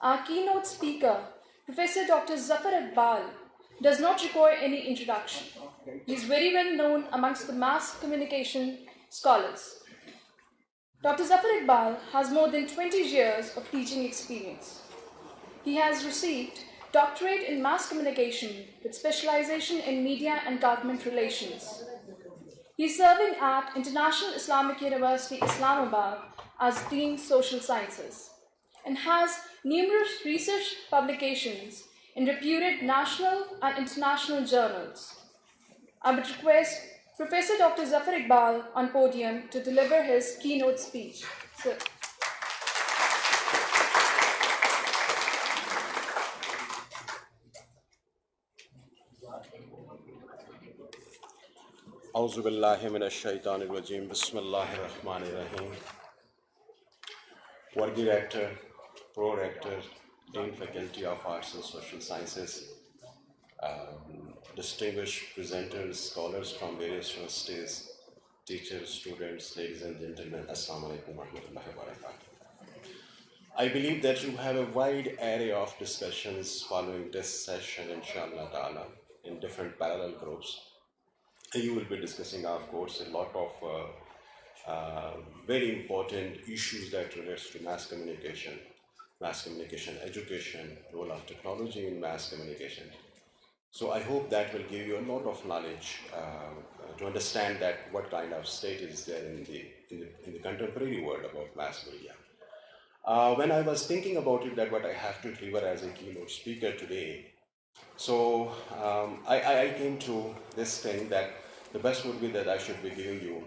Our keynote speaker, Professor Dr. Zafar Iqbal, does not require any introduction. He is very well known amongst the mass communication scholars. Dr. Zafar Iqbal has more than 20 years of teaching experience. He has received doctorate in mass communication with specialization in media and government relations. He is serving at International Islamic University, Islamabad as Dean Social Sciences and has numerous research publications in reputed national and international journals. I would request Professor Dr. Zafar Iqbal on podium to deliver his keynote speech. Sir. أعوذ بالله من الشيطان الرجيم بسم الله الرحمن الرحيم. Working Rector, Pro-Rector, Dean Faculty of Arts and Social Sciences, distinguished presenters, scholars from various universities, teachers, students, ladies and gentlemen, Assalamu alaikum wa rahmatullahi wa barakatuh. I believe that you have a wide array of discussions following this session, inshallah ta'ala, in different parallel groups. You will be discussing, of course, a lot of very important issues that relates to mass communication education, role of technology in mass communication. So I hope that will give you a lot of knowledge to understand that what kind of state is there in the contemporary world about mass media. When I was thinking about it, that what I have to deliver as a keynote speaker today, so I came to this thing that the best would be that I should be giving you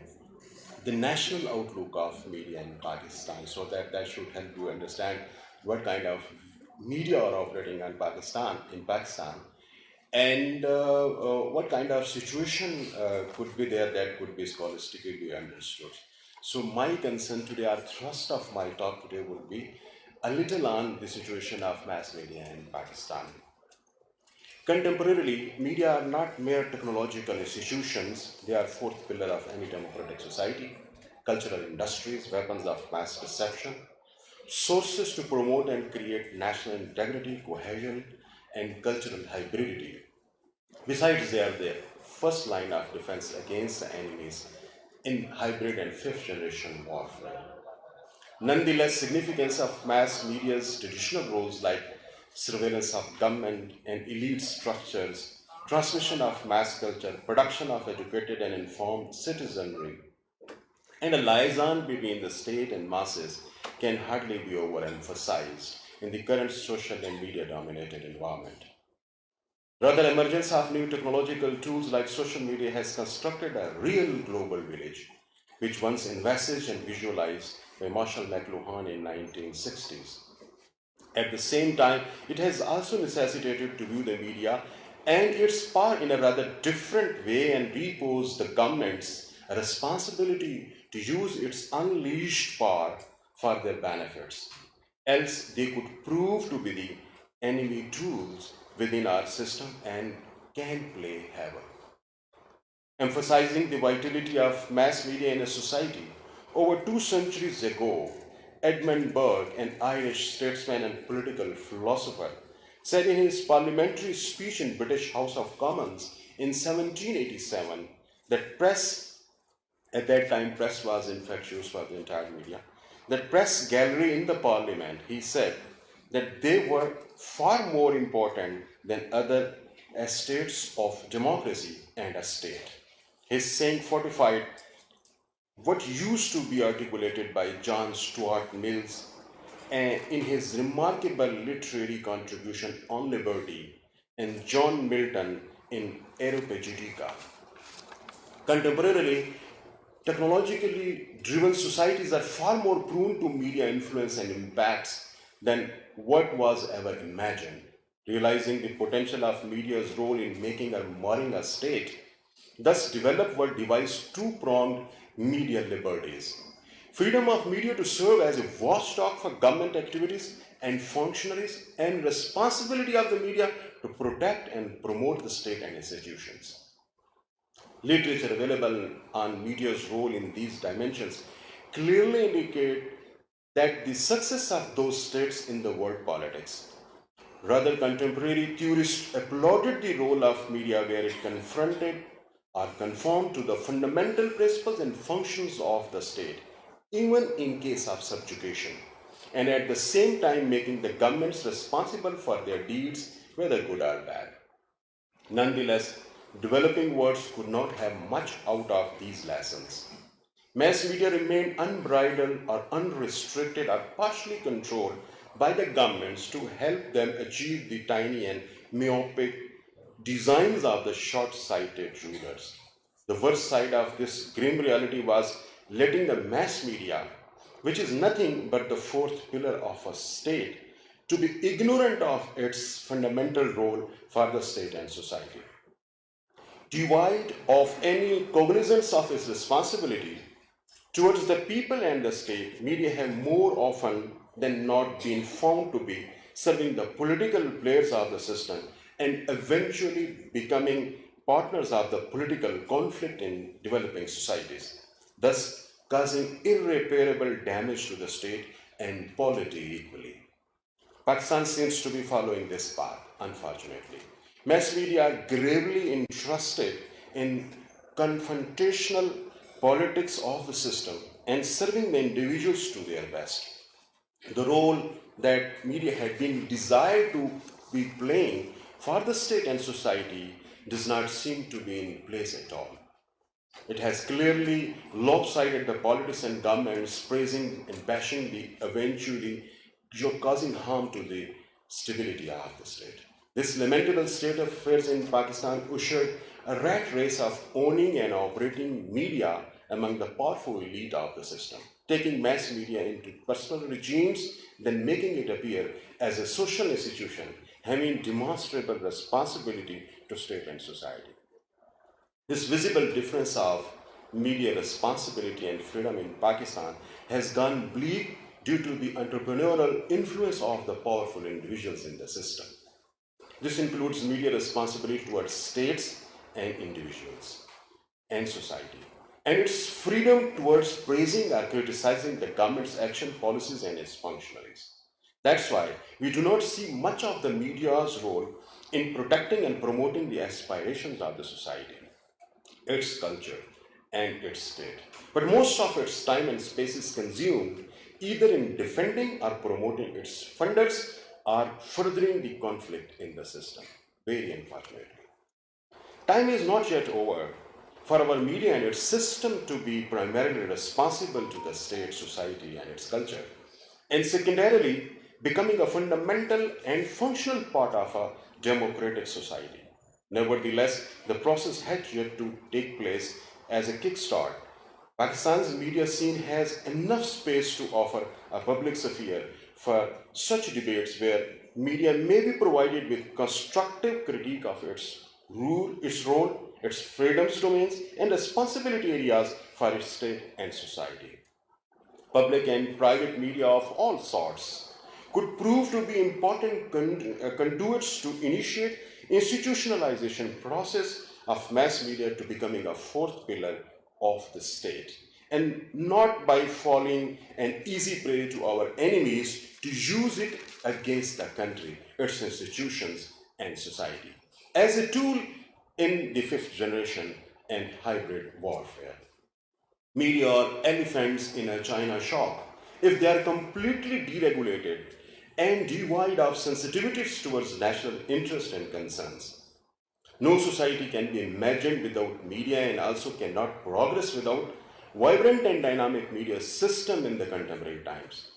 the national outlook of media in Pakistan, so that should help you understand what kind of media are operating in Pakistan, and what kind of situation could be there that could be scholastically understood. So my concern today, our thrust of my talk today will be a little on the situation of mass media in Pakistan. Contemporarily, media are not mere technological institutions, they are fourth pillar of any democratic society, cultural industries, weapons of mass deception, sources to promote and create national integrity, cohesion, and cultural hybridity. Besides, they are the first line of defense against the enemies in hybrid and fifth generation warfare. Nonetheless, significance of mass media's traditional roles like surveillance of government and elite structures, transmission of mass culture, production of educated and informed citizenry, and a liaison between the state and masses can hardly be overemphasized in the current social and media-dominated environment. Rather, emergence of new technological tools like social media has constructed a real global village, which once envisaged and visualized by Marshall McLuhan in 1960s. At the same time, it has also necessitated to view the media and its power in a rather different way and repose the government's responsibility to use its unleashed power for their benefits. Else, they could prove to be the enemy tools within our system and can play havoc. Emphasizing the vitality of mass media in a society, over 2 centuries ago, Edmund Burke, an Irish statesman and political philosopher, said in his parliamentary speech in British House of Commons in 1787 that press, at that time press was infectious for the entire media, that press gallery in the parliament, he said that they were far more important than other estates of democracy and a state. His saying fortified what used to be articulated by John Stuart Mills in his remarkable literary contribution on liberty and John Milton in Areopagitica. Contemporarily, technologically driven societies are far more prone to media influence and impacts than what was ever imagined. Realizing the potential of media's role in making or marring a state, thus developed what devised two-pronged media liberties. Freedom of media to serve as a watchdog for government activities and functionaries, and responsibility of the media to protect and promote the state and institutions. Literature available on media's role in these dimensions clearly indicate that the success of those states in the world politics. Rather, contemporary theorists applauded the role of media where it confronted or conformed to the fundamental principles and functions of the state, even in case of subjugation, and at the same time making the governments responsible for their deeds, whether good or bad. Nonetheless, developing worlds could not have much out of these lessons. Mass media remained unbridled or unrestricted or partially controlled by the governments to help them achieve the tiny and myopic designs of the short-sighted rulers. The worst side of this grim reality was letting the mass media, which is nothing but the fourth pillar of a state, to be ignorant of its fundamental role for the state and society. Devoid of any cognizance of its responsibility towards the people and the state, media have more often than not been found to be serving the political players of the system and eventually becoming partners of the political conflict in developing societies, thus causing irreparable damage to the state and polity equally. Pakistan seems to be following this path, unfortunately. Mass media are gravely entrusted in confrontational politics of the system and serving the individuals to their best. The role that media had been desired to be playing for the state and society does not seem to be in place at all. It has clearly lopsided the politics and governments, praising and bashing the eventually causing harm to the stability of the state. This lamentable state of affairs in Pakistan ushered a rat race of owning and operating media among the powerful elite of the system, taking mass media into personal regimes, then making it appear as a social institution having demonstrable responsibility to state and society. This visible difference of media responsibility and freedom in Pakistan has gone bleak due to the entrepreneurial influence of the powerful individuals in the system. This includes media responsibility towards states and individuals and society, and its freedom towards praising or criticizing the government's action, policies, and its functionaries. That's why we do not see much of the media's role in protecting and promoting the aspirations of the society, its culture, and its state. But most of its time and space is consumed either in defending or promoting its funders or furthering the conflict in the system. Very unfortunately. Time is not yet over for our media and its system to be primarily responsible to the state, society, and its culture, and secondarily becoming a fundamental and functional part of a democratic society. Nevertheless, the process had yet to take place as a kickstart. Pakistan's media scene has enough space to offer a public sphere for such debates where media may be provided with constructive critique of its role, its freedoms domains, and responsibility areas for its state and society. Public and private media of all sorts could prove to be important conduits to initiate institutionalization process of mass media to becoming a fourth pillar of the state, and not by falling an easy prey to our enemies to use it against the country, its institutions, and society as a tool in the fifth generation and hybrid warfare. Media are elephants in a china shop. If they are completely deregulated and devoid of sensitivities towards national interest and concerns, no society can be imagined without media and also cannot progress without vibrant and dynamic media system in the contemporary times.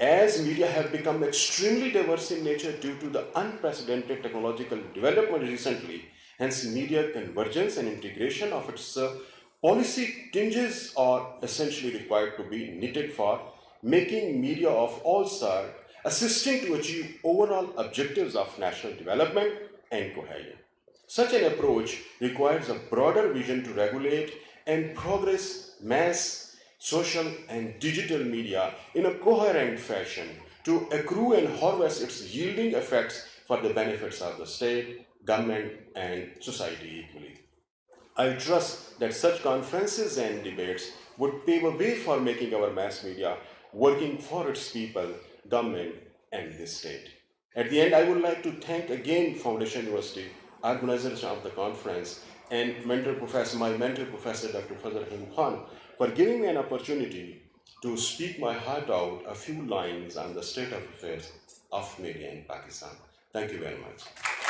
As media have become extremely diverse in nature due to the unprecedented technological development recently, hence media convergence and integration of its policy tinges are essentially required to be knitted for making media of all sorts assisting to achieve overall objectives of national development and cohesion. Such an approach requires a broader vision to regulate and progress mass, social, and digital media in a coherent fashion to accrue and harvest its yielding effects for the benefits of the state, government, and society equally. I trust that such conferences and debates would pave a way for making our mass media working for its people, government, and the state. At the end, I would like to thank again Foundation University, organizers of the conference, and my mentor professor, Dr. Fazl Rahim Khan, for giving me an opportunity to speak my heart out a few lines on the state of affairs of media in Pakistan. Thank you very much.